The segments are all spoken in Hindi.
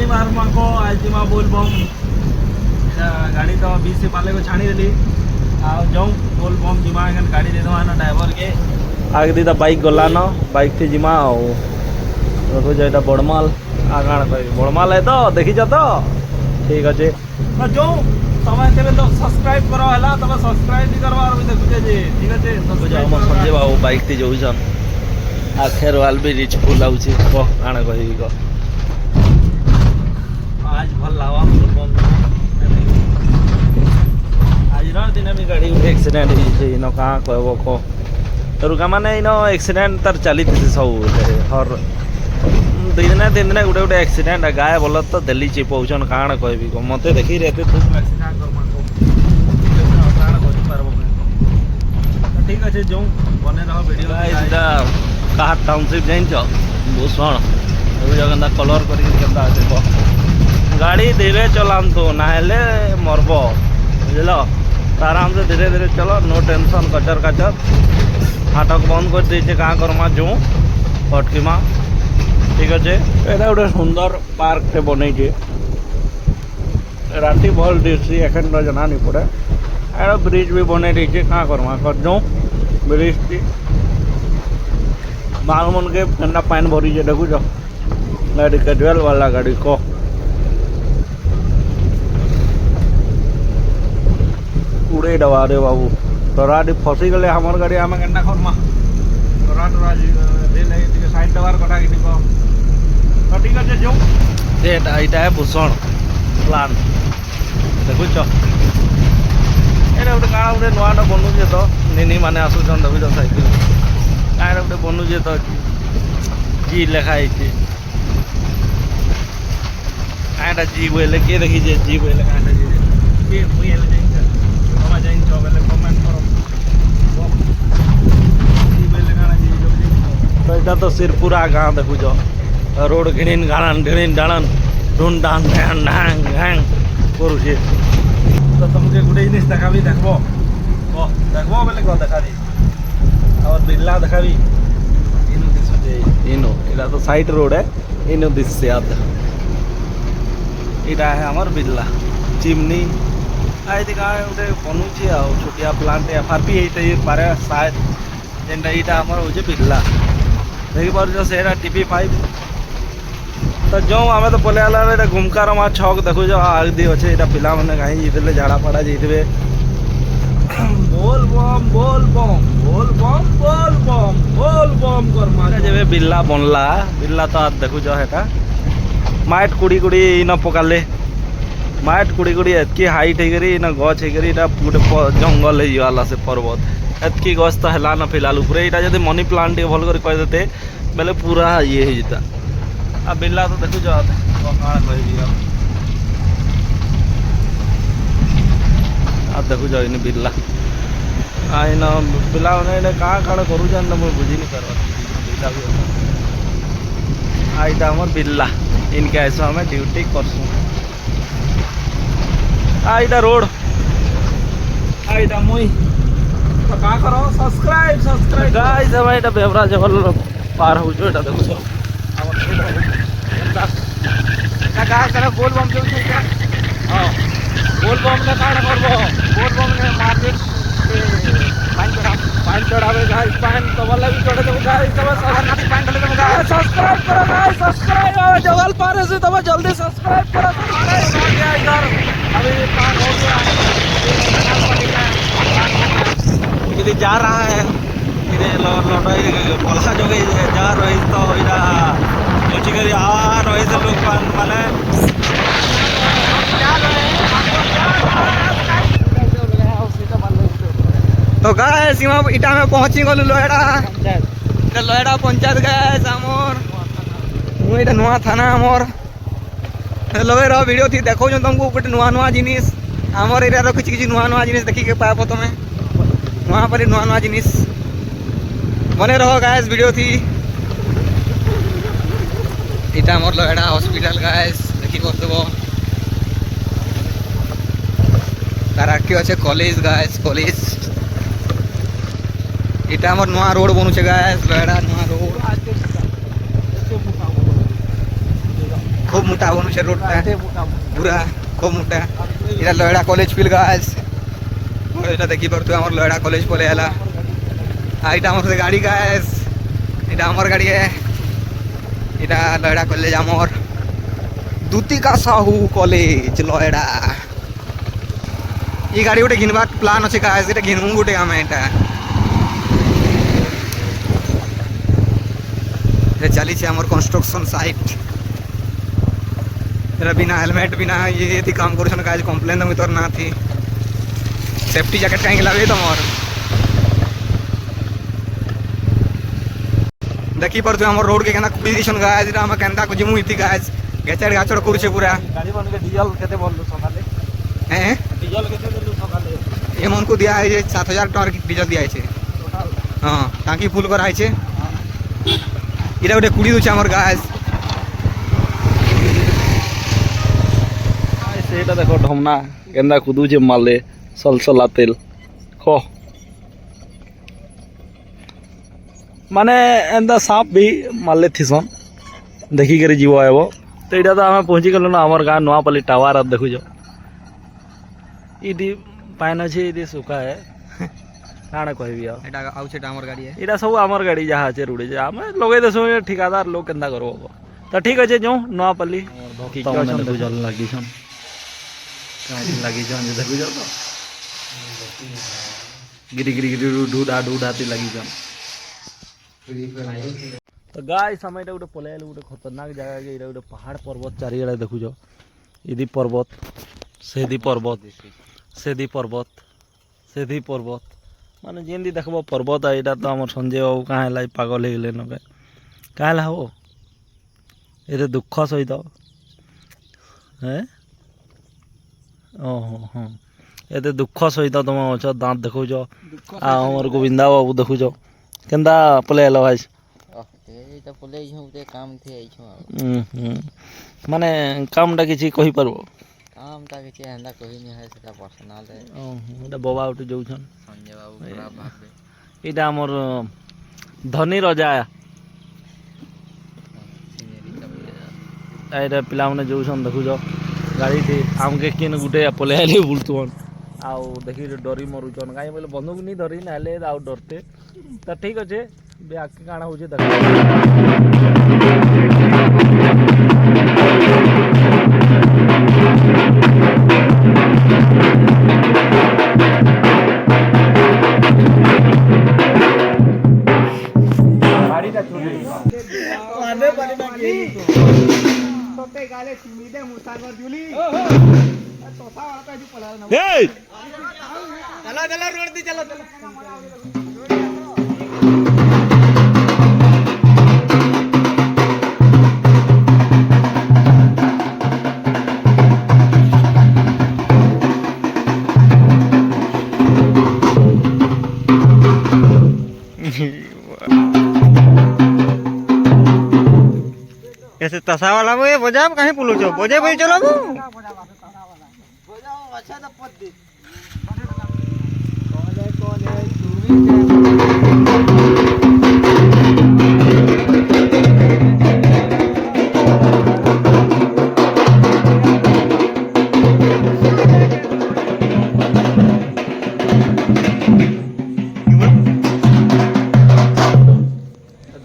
बार को आज जिमा बोल बम गाड़ी तो 20 से पाले को छाणी देली जाऊँ बोल बम जिमा गाड़ी दे दवा ड्राइवर के आगे दीदा बाइक गला न बाइक थी जिमा देखो जो बड़माल आगा कह बड़माल है तो देखी तो ठीक अच्छे जो समय तेरे तो सब्सक्राइब करो है तब सब्सक्राइब नहीं करवा भी देखुचे जे ठीक अच्छे संजय बाबू बाइक थी जाऊन आखेर वाल भी रिच फुल आउची कह काण कहबी कह आज भल लावा आज दिन भी गाड़ी एक्सीडेंट इन कहाँ कहब कह रुका माने इन एक्सीडेंट तार चली सब हर 2 दिन 3 दिन गोटे गोटे एक्सीडेंट गाय बोल तो दिल्ली चिपौन काण कहबी कह मत देखी रे दुख ठीक अच्छे जो बने रह वीडियो कहा टाउनशिप जाइन भूषण देखा कलर कर गाड़ी धीरे चलांतु ना मरब बुझल आराम से धीरे धीरे चलो नो टेंशन कचर कचर फाटक बंद कर दीचे क्या करमा जो फटकीमा ठीक अच्छे यहाँ गोटे सुंदर पार्क टे बन राति भल दिशी एखन तो जना नहीं पड़े यार ब्रिज भी बन दीचे क्या करमा कर जो ब्रिज थी माल मन के ठंडा पानी भरी देखु गाड़ी कैजुअल वाला गाड़ी को उड़े दवा रे बाबू तोरा फसी गले हमार गाड़ी आम केन्ना करमा तोरा तोरा साइड दबार कटा कि तो ठीक है जो यहाँ है भूषण प्लान देखुच गोटे क्या गोटे नुआ बनुचे तो निनी मैंने आसुन देखुच साइकिल क्या गोटे बनुचे तो जी लिखाई क्या जी बोले किए देखीजे जी बोले क्या मुझे जाइन कमेंट करो तो यहाँ तो सिरपुरा गाँव देखुच रोड घिणीन घाणन ढिणीन ढाणन ढून डान ढाण ढांग घांग करुचे तो तुमके गोटे जिनिस देखा देखो देखो बोले कह देखा दी और बिरला देखा इनु दिशुचे इनु इला तो साइड रोड है इनु दिशे आद इटा है हमार बिरला चिमनी आई का गोटे बनुचे आ छोटिया प्लांट एफआरपी ये पारे शायद जेनटा यहाँ आमर हो बिरला देखिए से TP5 तो जो आम तो पलि आला गुमकार मार छक देखु आगदी अच्छे यहाँ पिला मैंने कहीं जीते झाड़ा फाड़ा जीते बोल बम बोल बम बोल बम बोल बम बोल बम कर जब बिल्ला बनला बिल्ला तो आज देखु है माइट कुड़ी कुड़ी इन पकाले माइट कुड़ी कुड़ी एतकी हाइट होकर इन गच होकर गोटे जंगल होगा से पर्वत एतकी गछ तो है ना फिलहाल पूरे यहाँ जब मनी प्लांट भल कर कहीदे बेले पूरा ये हो जाता आ बिल्ला तो देखु कहबी आ देखु इन बिल्ला इन पिला मैंने कहाँ कण करूँ मुझे बुझी नहीं पार बिल्ला भी यहाँ आमर बिल्ला इनके ऐसा आम ड्यूटी करसुँ यहाँ रोड यहाँ मुई तो क्या करो सब्सक्राइब सब्सक्राइब गाइस हम यहाँ बेवरा जबल पार हो जो देखो क्या करे बोल बम जो हाँ बोल बम ने क्या कर बोल बम ने मार्केट पान चढ़ावे गाइस पान तो वाला भी चढ़े देबो गाइस तब सरनाथी पान ढले देबो गाइस सब्सक्राइब करो गाइस सब्सक्राइब जगल पार से तब जल्दी सब्सक्राइब करो गाइस इधर अभी पान हो गया इधर जा रहा है इधर लौट पलसा जो जा रही तो इधर सोची कर आ रही से लोग माने तो गए सीमा इटा में पहुंची गलु लोहड़ा लोहड़ा पंचायत गए आमर मुझे नुआ थाना आमर लगे रह वीडियो थी देखो तुमको गोटे नुआ नुआ जिनिस आमर एरिया किसी किसी नुआ नुआ जिनिस देखिए पाब तुम्हें वहाँ पर नुआ नुआ जिनिस बने रहो गाइस वीडियो थी इटा मोर लोहड़ा हॉस्पिटल गाइस देखी कर देव तार आगे अच्छे कॉलेज गाइस कॉलेज इटा मोर नुआ रोड बनुचे गाइस लोहड़ा नुआ रोड खूब मोटा बनुचे रोडटा पूरा खूब मोटा এটা লয়ড়া কলেজ ফিল গাইস এটা দেখি পারতো আমার লয়ড়া কলেজ পলে এলা এটা আমার গাড়ি গাইস এটা আমার গাড়ি এটা লয়ড়া কলেজ আমার দুতিকা সাহু কলেজ লয়ড়া এই গাড়ি গোটে ঘিনবার প্লান আছে গাইস এটা ঘিনমু গোটে আমি এটা এটা চালিছে আমার কনস্ট্রাকশন সাইট तेरा बिना हेलमेट बिना ये थी काम करो गाइस कंप्लेन तो ना थी सेफ्टी जैकेट कहीं लगे तुम और देखी पर हम रोड के केना कुपीशन गाइस हम केंदा को जिमु इति गाइस गेचड़ गाचड़ करछे पूरा गाड़ी बन के डीजल केते बोललो सकाले हैं डीजल केते देलु सकाले ये मन को दिया है 7000 टन की डीजल दिया है टोटल हां टांकी फुल कराई छे इरा गोटे कुड़ी दुचे हमर गाइस ସେଇଟା ଦେଖ ଢମନା କେନ୍ତା କୁଦୁଛେ ମାଲେ ସଲସଲା ତେଲ ଖ ମାନେ ଏନ୍ତା ସାପ ବି ମାଲେ ଥିସନ୍ ଦେଖିକରି ଯିବ ଆଇବ ତ ଏଇଟା ତ ଆମେ ପହଞ୍ଚିଗଲୁ ନା ଆମର ଗାଁ ନୂଆପଲ୍ଲୀ ଟାୱାର ଦେଖୁଛ ଇଦି ପାଏନ୍ ଅଛି ଇଦି ସୁଖା ହେ କାଣା କହିବି ଆଉ ଏଟା ଆଉ ସେଟା ଆମର ଗାଡି ଏଇଟା ସବୁ ଆମର ଗାଡ଼ି ଯାହା ଅଛି ରୁଡ଼ି ଯେ ଆମେ ଲଗେଇ ଦେସୁଁ ଠିକାଦାର ଲୋକ କେନ୍ତା କରବ ତ ଠିକ୍ ଅଛି ଯେଉଁ ନୂଆପଲ୍ଲୀ ଲାଗିଛନ୍ ଲାଗିଛନ୍ ଯେ ଦେଖୁଛ ତ गिरी गिरी गिरी ढूढ़ा ढूढ़ाती लगी जान तो गाइस हम एटा गोटे पलाइल गोटे खतरनाक जगह के एटा गोटे पहाड़ पर्वत चारिआडे देखुछ इदी पर्वत सेदी पर्वत सेदी पर्वत सेदी पर्वत माने जेंदी देखबो पर्वत एटा तो हमर संजय बाबू काहे लाई पागल हे गेले न काहे हो एते दुख सहित हैं ओहो हां एते दुख सहित तुम अछ दांत देखुछ आ हमर गोविंदा बाबू देखुछ केंदा पलाइल भाई एटा पले छु ते काम थे आई छु माने कामटा किछि कहि परबो काम ता किछि हंदा कहि नि है सेटा पर्सनल है एटा बाबा उठ जाउछन संजय बाबू पूरा भाबे एटा हमर धनी राजा एटा पिला माने जाउछन देखुछ गाड़ी थी आमके किन गुटे पलाइले बुलतुन आउ देखि डरी मरुछन काई बोले बंदूक नहीं धरी नाले आउ डरते त ठीक अछि ब्याक के काना होजे देख गाड़ीटा चोरी आने पानी ना के तोते गाले सीमीदे मुसागर जुली तोता वाला का जो पला ना ए चलो चलो रोड दी चलो चलो ऐसे तसा वाला वो ये बजाब कहीं पुलो चो बजे भाई चलो वो बजाओ अच्छा तो पद दे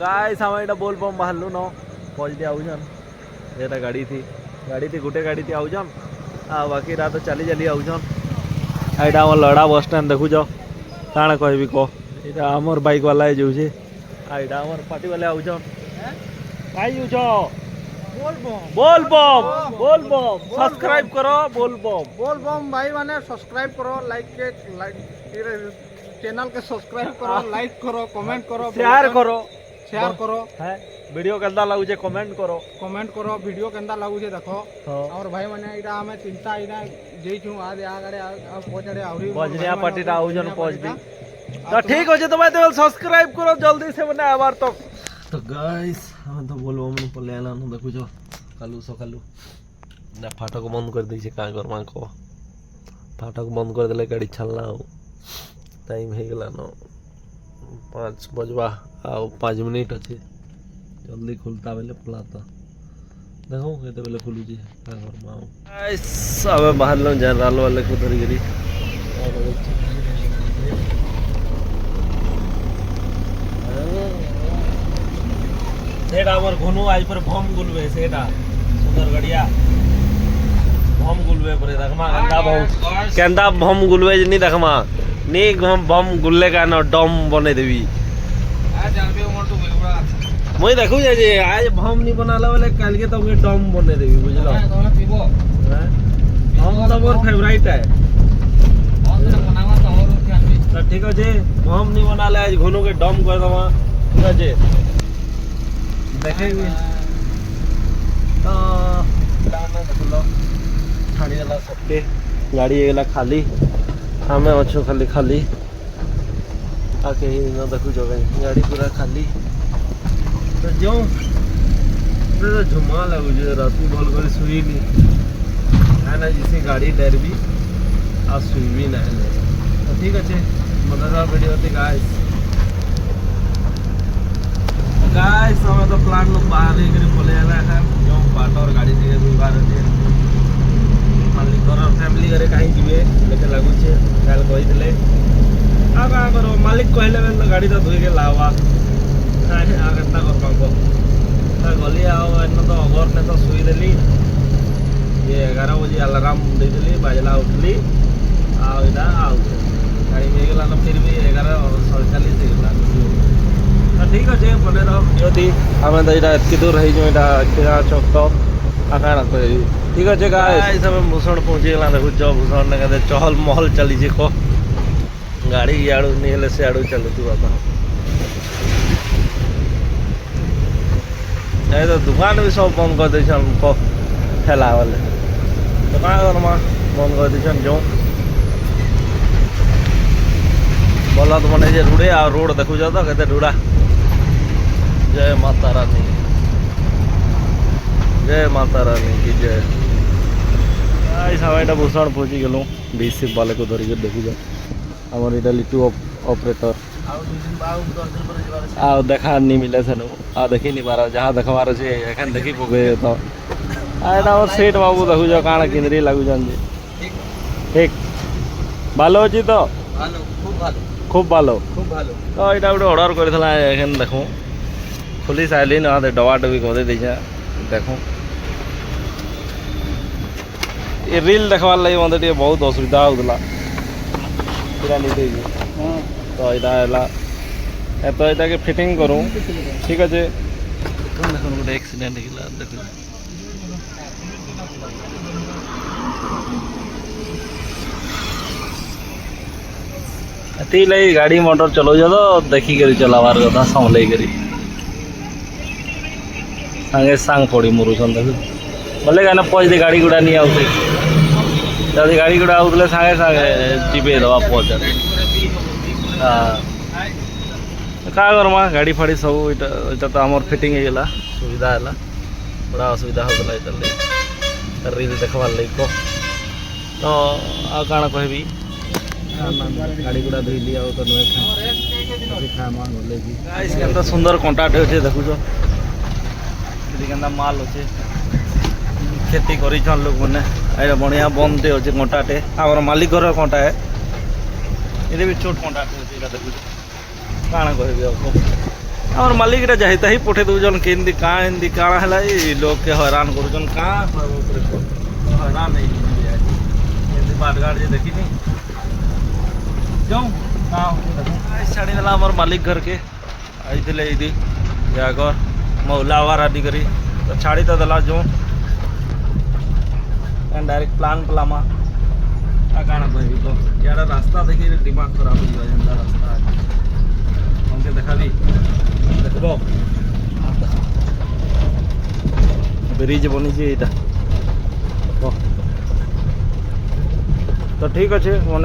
गाइस हम एटा बोल बम बाहरलु न पहुंचते आउजन एटा गाड़ी थी गुटे गाड़ी थी आउजन आ बाकी रात चली चली आउजन एटा हमर लड़ा बस स्टैंड देखुछ काଣା कहबी को एटा हमर बाइक वाला है जोछे आ एटा हमर पार्टी वाले आउजन काई जुछो बोल बम सब्सक्राइब करो बोल बम भाई माने सब्सक्राइब करो लाइक चैनल के सब्सक्राइब करो लाइक करो कमेंट करो शेयर करो है वीडियो केंदा लागुचे कमेंट करो वीडियो केंदा लागुचे देखो हाँ। और भाई माने इटा हमें चिंता इना जेइछु आ आगड़े आ पहुंचड़े आवरी बजनिया पार्टीटा आउजन पहुंच दी तो ठीक हो जे तो भाई तो सब्सक्राइब करो जल्दी से मने आबार तो गाइस हम तो बोलबो मन पले आला न देखु जो कालू सकालू ना फाटक बंद कर दै छै का करमा को फाटक बंद कर देले गाड़ी चलना टाइम हे गेला न 5 बजवा आ 5 मिनट अछि जल्दी खुलता बेले खुलाता देखो केते बेले खुलुची अब बाहर जनरल वाले को धरिकी सेटा हमर घुनु आज पर भम गुलवे सेटा सुंदर गड़िया भम गुलवे पर देखमा केंदा भम गुलवे नहीं देखमा नी भम गुल्ले का न डम बने देवी मुई देखू जे आज भम नहीं बनाला वाले काल के तो डम बने देवी बुझलो हम तो मोर फेवरेट है तो ठीक है जे भम नहीं बनाले आज घुनु के डम कर दवा ठीक है जे देखेंगे तो दाना देखलो ठाणी वाला सबके गाड़ी एला खाली हमें अच्छो खाली खाली आके ही न देखु जगह गाड़ी पूरा खाली तो जो तो झुमा लगू जो रात भल कर सुई नहीं है ना जिसे गाड़ी डर भी आज सुई भी ना तो ठीक है मजा वीडियो थी गाइस गाइस हमें तो प्लान लोग बाहर लेकर बोले आला है जो बाट और गाड़ी से भी बाहर है मालिक और फैमिली करे कहीं जीवे लेके लागू छे काल कहि दिले आ का करो मालिक कहले में तो गाड़ी तो धोई के लावा काहे आ करता कर पाबो ता गली आओ न तो अगर ने तो सुई देली ये 11 बजे अलार्म दे देली बाजला उठली आ इदा आओ गाड़ी में गेला न फिर भी 11:47 से गेला ठीक अच्छे बने रहो यदि हमें तो इटा एतकी दूर रही जो इटा किरा चौक तो आका ना कोई ठीक अच्छे गाइस हमें भूषण पहुंची गला देखो जो भूषण ने कहते चहल महल चली जे को गाड़ी याडू नहीं हेले से आडू चल तू बाबा ए तो दुकान भी सब बंद कर दे छन को ठेला वाले दुकान करमा बंद कर दे छन जो बोला तो मने जे रुड़े आ रोड देखो जा तो कहते रुड़ा जय माता रानी की जय गाइस हम एटा भूषण पहुंची गेलु डीसी वाले को धरि के देखु जा हमर एटा लिटू ऑपरेटर आ देखा नहीं मिले सनु आ देखि नहीं बारा जहां देखवार छे एखन देखि पगे तो आ एटा और सेठ बाबू देखु जा काना केंद्री लागु जान जे ठीक ভালো अछि तो ভালো खूब ভালো তো এটা গোটে অর্ডার করেছিলা এখানে দেখো খুলি সাইলি না ডবা ডবি করে দিছা দেখো ये रील देखवार लगी मत टे बहुत असुविधा होता पूरा नहीं तो यहाँ तो यहाँ के फिटिंग करूँ ठीक अच्छे देखो गोटे एक्सीडेंट होगा देख एति लगी गाड़ी मोटर चलो तो देखिक चलावार कथा संभल कर सांगे सांग पड़ी मरुन देख बोले क्या पहुँचते गाड़ी गुड़ा नहीं आते जब गाड़ी गुड़ा आते सांगे सांगे चिपे दवा पहुँचा हाँ क्या करमा गाड़ी फाड़ी सब इटा तो आम फिटिंग होगा सुविधा है बड़ा असुविधा होता इतर रील देखवार लगे को तो आ काण कहबी गाड़ी गुड़ा धोली आ तो नुए खाए सुंदर कंटाक्ट अच्छे देखुच के माल अच्छे खेती कर लोक मैंने बढ़िया बंदे अच्छे कंटाटे आम मालिक घर कंटा है ये भी छोट कंटाटे अच्छे देखुच काण कह आम मालिक जाता ही पठे दौन के काण है लोग के हैरान कर हैरान बाटघाट जे देखी जाऊँ छाड़ी देला आम मालिक घर के आईते ये जाकर मौलावार आदि करी तो छाड़ी तो देला जो डायरेक्ट प्लान पलामा काण कह तो यार रास्ता देखिए दिमाग खराब हो जाता रास्ता हमके देखा देखो ब्रिज बनी तो ठीक अच्छे मन